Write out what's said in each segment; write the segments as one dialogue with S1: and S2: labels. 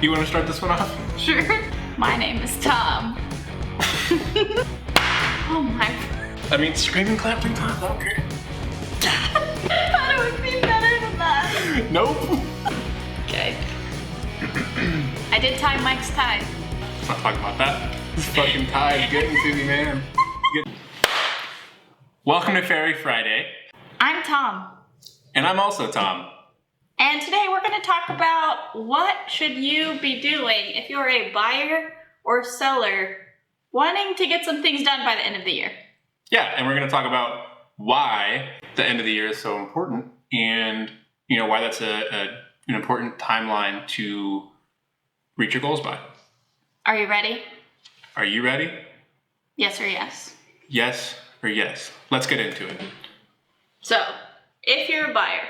S1: You want to start this one off?
S2: Sure. My name is Tom. Oh my.
S1: I mean, scream and clap 3 times, I don't care.
S2: How do it be better than that?
S1: Nope.
S2: Okay. I did tie Mike's tie.
S1: Let's not talk about that. This fucking tie is getting to me, man. Welcome to Ferry Friday.
S2: I'm Tom.
S1: And I'm also Tom.
S2: And today we're going to talk about what should you be doing if you're a buyer or seller wanting to get some things done by the end of the year.
S1: Yeah, and we're going to talk about why the end of the year is so important and, you know, why that's an important timeline to reach your goals by.
S2: Are you ready?
S1: Are you ready?
S2: Yes or yes?
S1: Yes or yes. Let's get into it.
S2: So, if you're a buyer,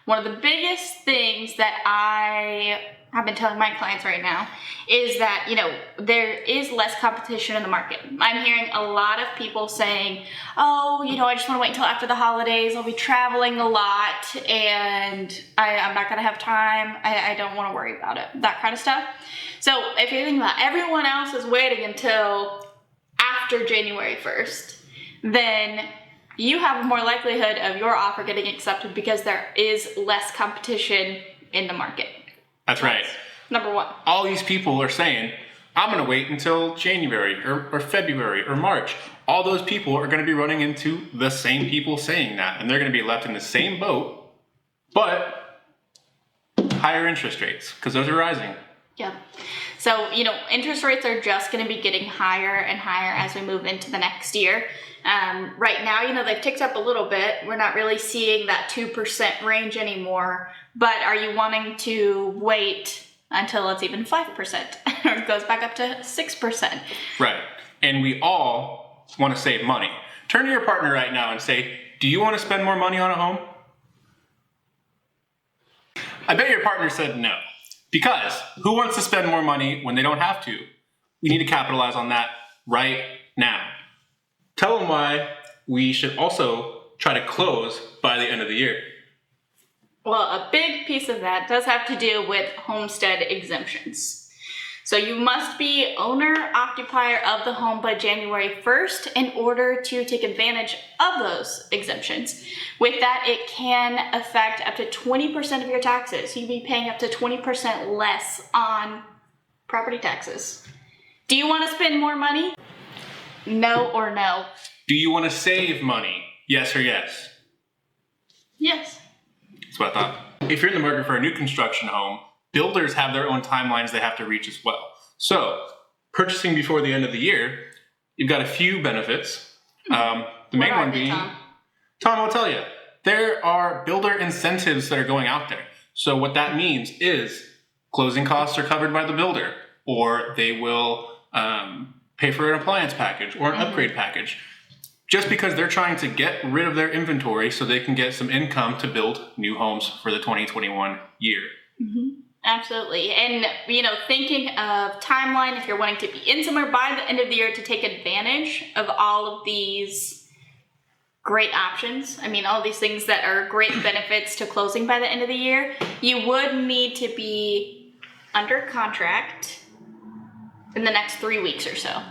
S2: one of the biggest things that I have been telling my clients right now is that, you know, there is less competition in the market. I'm hearing a lot of people saying, oh, you know, I just want to wait until after the holidays. I'll be traveling a lot and I'm not going to have time. I don't want to worry about it. That kind of stuff. So if you're thinking about everyone else is waiting until after January 1st, then you have more likelihood of your offer getting accepted because there is less competition in the market.
S1: That's right.
S2: Number one.
S1: All these people are saying, I'm going to wait until January or February or March. All those people are going to be running into the same people saying that, and they're going to be left in the same boat, but higher interest rates because those are rising.
S2: Yeah. So, you know, interest rates are just going to be getting higher and higher as we move into the next year. Right now, you know, they've ticked up a little bit. We're not really seeing that 2% range anymore. But are you wanting to wait until it's even 5% or it goes back up to 6%?
S1: Right. And we all want to save money. Turn to your partner right now and say, do you want to spend more money on a home? I bet your partner said no. Because who wants to spend more money when they don't have to? We need to capitalize on that right now. Tell them why we should also try to close by the end of the year.
S2: Well, a big piece of that does have to do with homestead exemptions. So you must be owner-occupier of the home by January 1st in order to take advantage of those exemptions. With that, it can affect up to 20% of your taxes. You'd be paying up to 20% less on property taxes. Do you want to spend more money? No or no?
S1: Do you want to save money? Yes or yes?
S2: Yes.
S1: That's what I thought. If you're in the market for a new construction home, builders have their own timelines they have to reach as well. So, purchasing before the end of the year, you've got a few benefits. The main one being, Tom will tell you, there are builder incentives that are going out there. So what that means is closing costs are covered by the builder, or they will pay for an appliance package or an upgrade package, just because they're trying to get rid of their inventory so they can get some income to build new homes for the 2021 year.
S2: Mm-hmm. Absolutely. And, you know, thinking of timeline, if you're wanting to be in somewhere by the end of the year to take advantage of all of these great options, I mean, all these things that are great benefits to closing by the end of the year, you would need to be under contract in the next 3 weeks or so.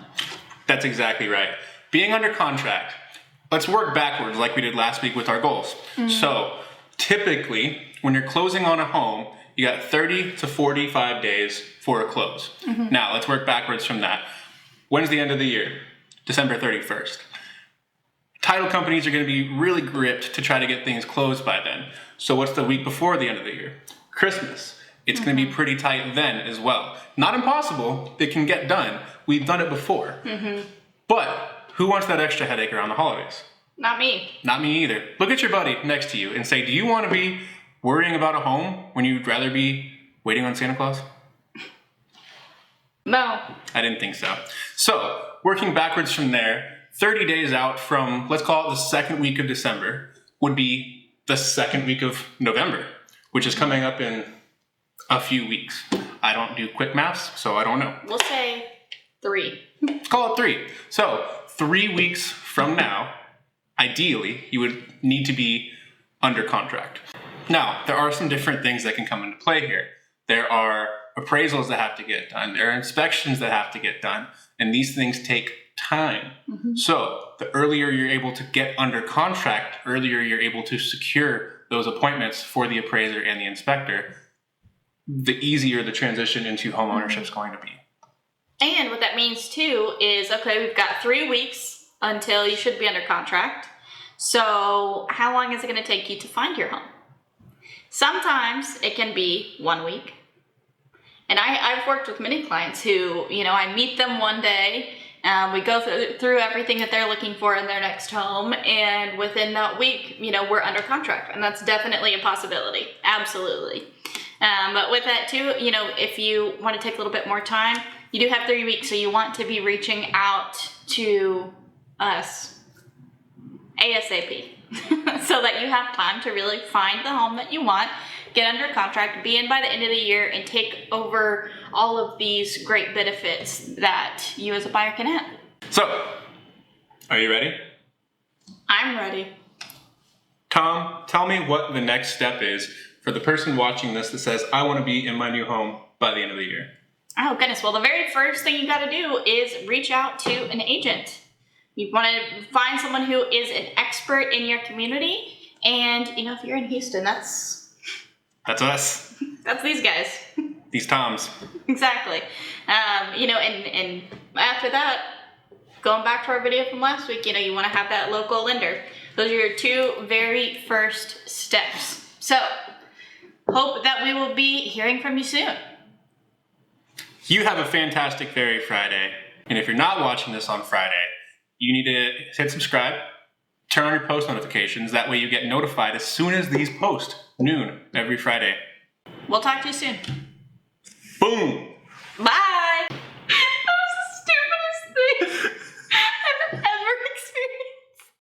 S1: That's exactly right. Being under contract, let's work backwards like we did last week with our goals. Mm-hmm. So typically, when you're closing on a home, you got 30 to 45 days for a close. Mm-hmm. Now, let's work backwards from that. When's the end of the year? December 31st. Title companies are going to be really gripped to try to get things closed by then. So what's the week before the end of the year? Christmas. It's going to be pretty tight then as well. Not impossible. It can get done. We've done it before. Mm-hmm. But who wants that extra headache around the holidays?
S2: Not me. Not
S1: me either. Look at your buddy next to you and say, do you want to be worrying about a home when you'd rather be waiting on Santa Claus?
S2: No.
S1: I didn't think so. So, working backwards from there, 30 days out from, let's call it the second week of December, would be the second week of November, which is coming up in a few weeks. I don't do quick maths, so I don't know.
S2: We'll say 3.
S1: Let's call it 3. So, 3 weeks from now, ideally, you would need to be under contract. Now, there are some different things that can come into play here. There are appraisals that have to get done. There are inspections that have to get done. And these things take time. So the earlier you're able to get under contract, earlier you're able to secure those appointments for the appraiser and the inspector, the easier the transition into home ownership is going to be.
S2: And what that means too is, okay, we've got 3 weeks until you should be under contract. So how long is it going to take you to find your home? Sometimes it can be 1 week. And I've worked with many clients who, I meet them one day, we go through everything that they're looking for in their next home, and within that week, we're under contract. And that's definitely a possibility. Absolutely. But with that too, if you want to take a little bit more time, you do have 3 weeks, so you want to be reaching out to us ASAP so that you have time to really find the home that you want, get under contract, be in by the end of the year, and take over all of these great benefits that you as a buyer can have.
S1: So, are you ready?
S2: I'm ready.
S1: Tom, tell me what the next step is for the person watching this that says, I want to be in my new home by the end of the year.
S2: Oh goodness, well the very first thing you got to do is reach out to an agent. You want to find someone who is an expert in your community, and if you're in Houston, that's
S1: us.
S2: That's these guys.
S1: These Toms.
S2: Exactly. And after that, going back to our video from last week, you want to have that local lender. Those are your 2 very first steps. So, hope that we will be hearing from you soon.
S1: You have a fantastic Ferry Friday. And if you're not watching this on Friday, you need to hit subscribe, turn on your post notifications. That way you get notified as soon as these post, noon every Friday.
S2: We'll talk to you soon.
S1: Boom!